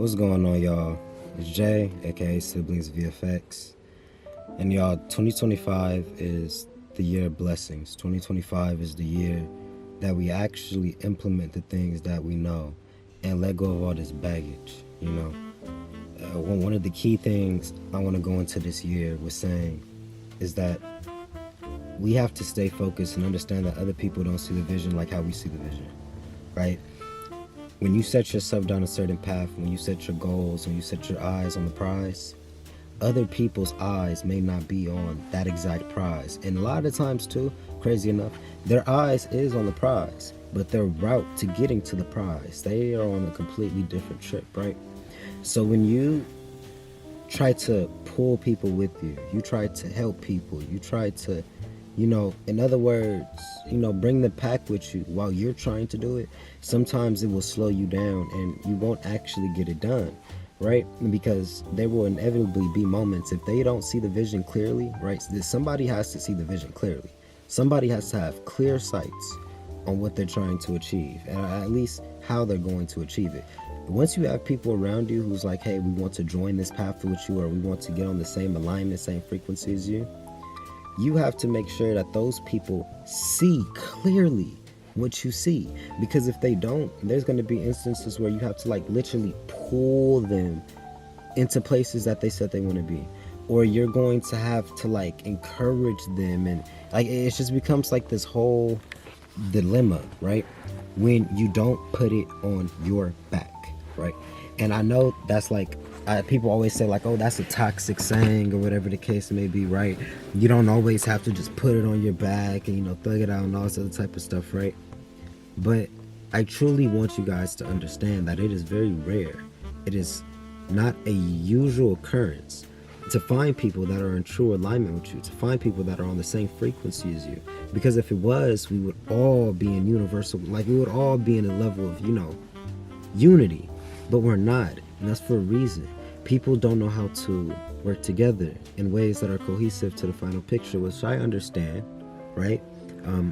What's going on, y'all? It's Jay, aka Siblings VFX. And y'all, 2025 is the year of blessings. 2025 is the year that we actually implement the things that we know and let go of all this baggage, one of the key things I want to go into this year with saying is that we have to stay focused and understand that other people don't see the vision like how we see the vision, right? When you set yourself down a certain path, when you set your goals, when you set your eyes on the prize, other people's eyes may not be on that exact prize. And a lot of times too, crazy enough, their eyes is on the prize, but their route to getting to the prize, they are on a completely different trip, right? So when you try to pull people with you, you try to help people, you try to, in other words, bring the pack with you while you're trying to do it, sometimes it will slow you down and you won't actually get it done, right? Because there will inevitably be moments if they don't see the vision clearly, right? Somebody has to see the vision clearly. Somebody has to have clear sights on what they're trying to achieve, and at least how they're going to achieve it. Once you have people around you who's like, hey, we want to join this path with you, or we want to get on the same alignment, same frequency as you, you have to make sure that those people see clearly what you see. Because if they don't, there's going to be instances where you have to literally pull them into places that they said they want to be, or you're going to have to encourage them, and it just becomes this whole dilemma, right? When you don't put it on your back, right? And I know that's people always say oh, that's a toxic saying or whatever the case may be, right? You don't always have to just put it on your back and thug it out and all this other type of stuff, right? But I truly want you guys to understand that it is very rare. It is not a usual occurrence to find people that are in true alignment with you, to find people that are on the same frequency as you. Because if it was, we would all be in universal, we would all be in a level of, unity. But we're not, and that's for a reason. People don't know how to work together in ways that are cohesive to the final picture, which I understand, right?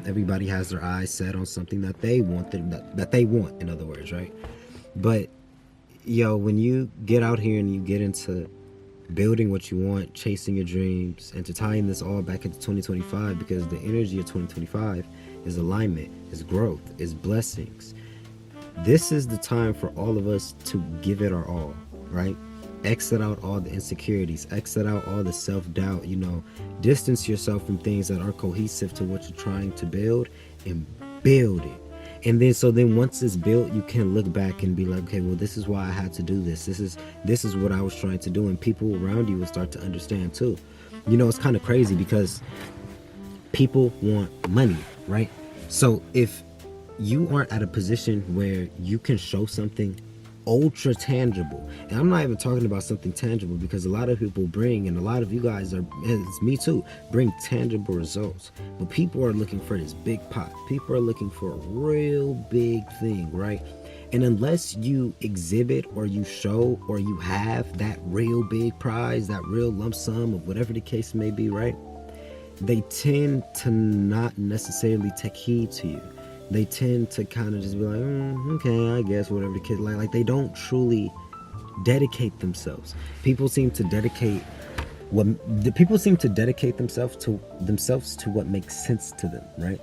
Everybody has their eyes set on something that they want, that they want, in other words, right? But, when you get out here and you get into building what you want, chasing your dreams, and to tying this all back into 2025, because the energy of 2025 is alignment, is growth, is blessings. This is the time for all of us to give it our all, right? Exit out all the insecurities, exit out all the self-doubt, distance yourself from things that are cohesive to what you're trying to build, and build it. And then once it's built, you can look back and be like, okay, well, this is why I had to do this. This is what I was trying to do. And people around you will start to understand too. It's kind of crazy because people want money, right? So if you aren't at a position where you can show something ultra tangible, and I'm not even talking about something tangible, because a lot of people bring, and a lot of you guys are, it's me too, bring tangible results, but people are looking for this big pot. People are looking for a real big thing, right? And unless you exhibit or you show or you have that real big prize, that real lump sum of whatever the case may be, right, they tend to not necessarily take heed to you. They tend to kind of just be like, okay, I guess, whatever the kid, they don't truly dedicate themselves. People seem to dedicate themselves to what makes sense to them, right?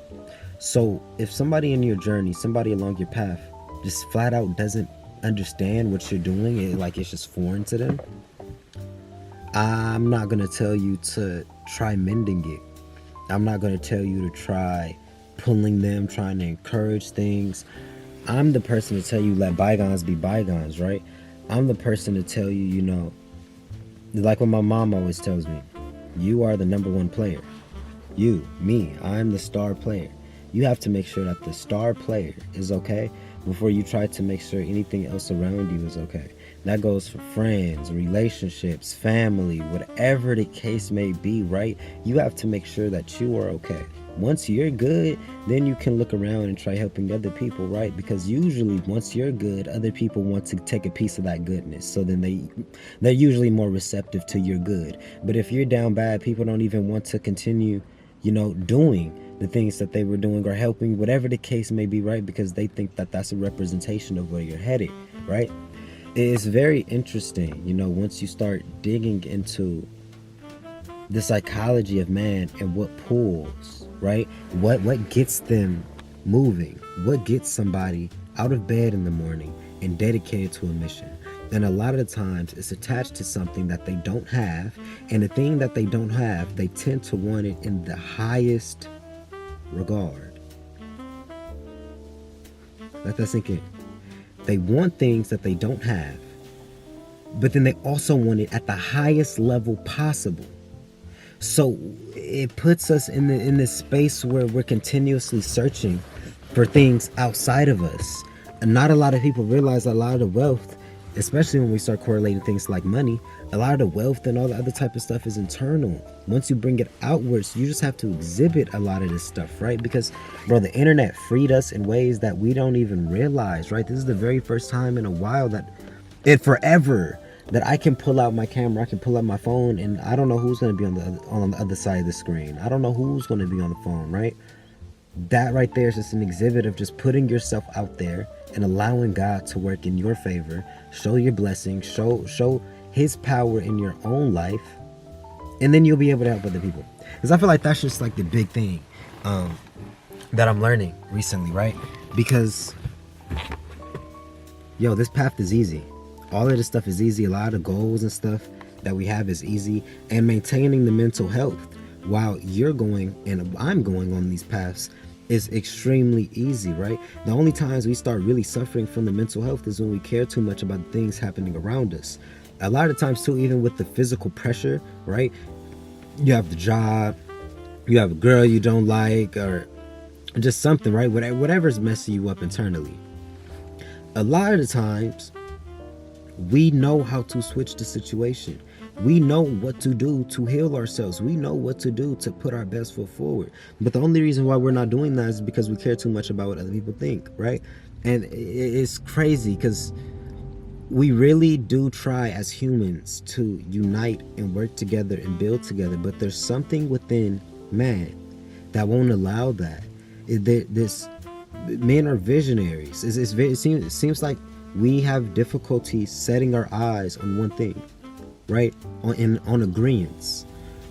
So if somebody in your journey, somebody along your path, just flat out doesn't understand what you're doing, it's just foreign to them, I'm not gonna tell you to try mending it. I'm not gonna tell you to try pulling them, trying to encourage things. I'm the person to tell you, let bygones be bygones, right? I'm the person to tell you, like what my mom always tells me, you are the number one player. You, me, I'm the star player. You have to make sure that the star player is okay before you try to make sure anything else around you is okay. That goes for friends, relationships, family, whatever the case may be, right? You have to make sure that you are okay. Once you're good, then you can look around and try helping other people, right? Because usually once you're good, other people want to take a piece of that goodness. So then they're usually more receptive to your good. But if you're down bad, people don't even want to continue, doing the things that they were doing or helping, whatever the case may be, right? Because they think that that's a representation of where you're headed, right? it's very interesting, once you start digging into the psychology of man and what pulls, right? What gets them moving? What gets somebody out of bed in the morning and dedicated to a mission? And a lot of the times it's attached to something that they don't have, and the thing that they don't have, they tend to want it in the highest regard. Let that sink in. They want things that they don't have, but then they also want it at the highest level possible. So it puts us in this space where we're continuously searching for things outside of us. And not a lot of people realize a lot of the wealth, especially when we start correlating things like money, a lot of the wealth and all the other type of stuff is internal. Once you bring it outwards, you just have to exhibit a lot of this stuff, right? Because, bro, the internet freed us in ways that we don't even realize, right? This is the very first time in a while forever, that I can pull out my camera, I can pull out my phone, and I don't know who's going to be on the other side of the screen. I don't know who's going to be on the phone, right? That right there is just an exhibit of just putting yourself out there and allowing God to work in your favor, show your blessings, show his power in your own life, and then you'll be able to help other people. Because I feel like that's just like the big thing that I'm learning recently, right? Because, this path is easy. All of this stuff is easy. A lot of the goals and stuff that we have is easy. And maintaining the mental health while you're going and I'm going on these paths is extremely easy, right? The only times we start really suffering from the mental health is when we care too much about things happening around us. A lot of times too, even with the physical pressure, right? You have the job, you have a girl you don't like, or just something, right? Whatever's messing you up internally. A lot of the times, we know how to switch the situation. We know what to do to heal ourselves. We know what to do to put our best foot forward. But the only reason why we're not doing that is because we care too much about what other people think, right? And it's crazy because we really do try as humans to unite and work together and build together. But there's something within man that won't allow that. Men are visionaries. It seems like we have difficulty setting our eyes on one thing, right? On agreeance,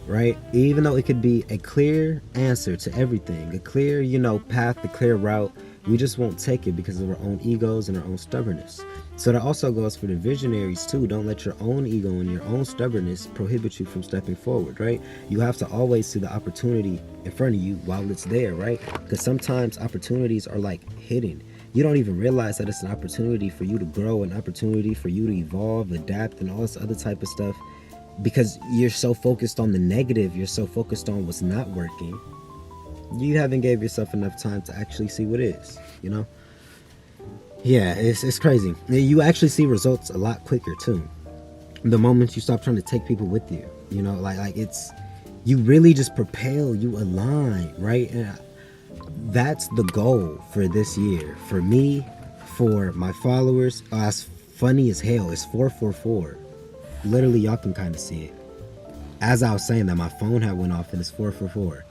right? Even though it could be a clear answer to everything, a clear, path, a clear route, we just won't take it because of our own egos and our own stubbornness. So that also goes for the visionaries too. Don't let your own ego and your own stubbornness prohibit you from stepping forward, right? You have to always see the opportunity in front of you while it's there, right? Because sometimes opportunities are like hidden. You don't even realize that it's an opportunity for you to grow, an opportunity for you to evolve, adapt, and all this other type of stuff, because you're so focused on the negative, you're so focused on what's not working, you haven't gave yourself enough time to actually see what is, Yeah, it's crazy. You actually see results a lot quicker too. The moment you stop trying to take people with you, like it's, you really just propel, you align, right? And that's the goal for this year. For me, for my followers, it's funny as hell. It's 444. Literally, y'all can kind of see it. As I was saying that, my phone had went off and it's 444.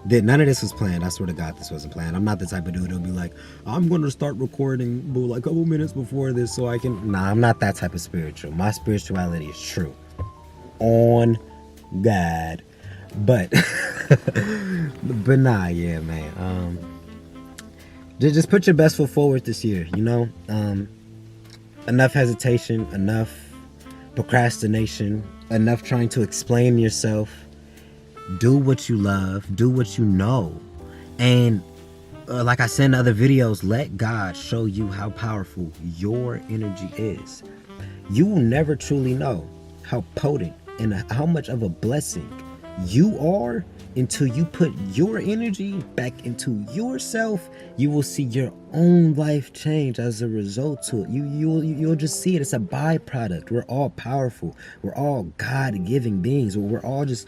None of this was planned. I swear to God, this wasn't planned. I'm not the type of dude who'll be like, I'm going to start recording like a couple minutes before this so I can... Nah, I'm not that type of spiritual. My spirituality is true. On God. But nah, yeah, man. Just put your best foot forward this year, enough hesitation, enough procrastination, enough trying to explain yourself. Do what you love, do what you know, and like I said in other videos, let God show you how powerful your energy is. You will never truly know how potent and how much of a blessing you are until you put your energy back into yourself. You will see your own life change as a result to it. You'll just see it. It's a byproduct. We're all powerful. We're all God-giving beings. We're all just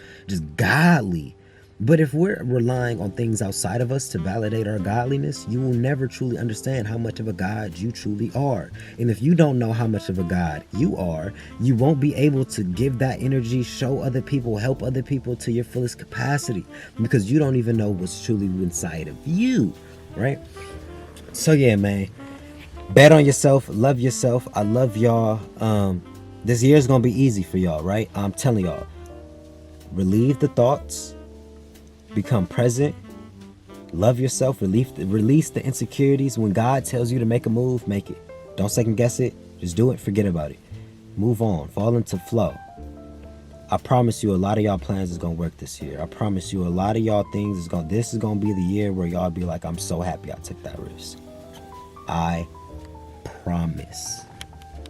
godly. But if we're relying on things outside of us to validate our godliness, you will never truly understand how much of a God you truly are. And if you don't know how much of a God you are, you won't be able to give that energy, show other people, help other people to your fullest capacity, because you don't even know what's truly inside of you, right? So yeah, man, Bet on yourself. Love yourself. I love y'all. This year is gonna be easy for y'all, right? I'm telling y'all. Relieve the thoughts. Become present. Love yourself. Release the insecurities. When God tells you to make a move, make it. Don't second guess it. Just do it. Forget about it. Move on. Fall into flow. I promise you a lot of y'all plans is gonna work this year. I promise you a lot of y'all things this is gonna be the year where y'all be like, I'm so happy I took that risk. I promise.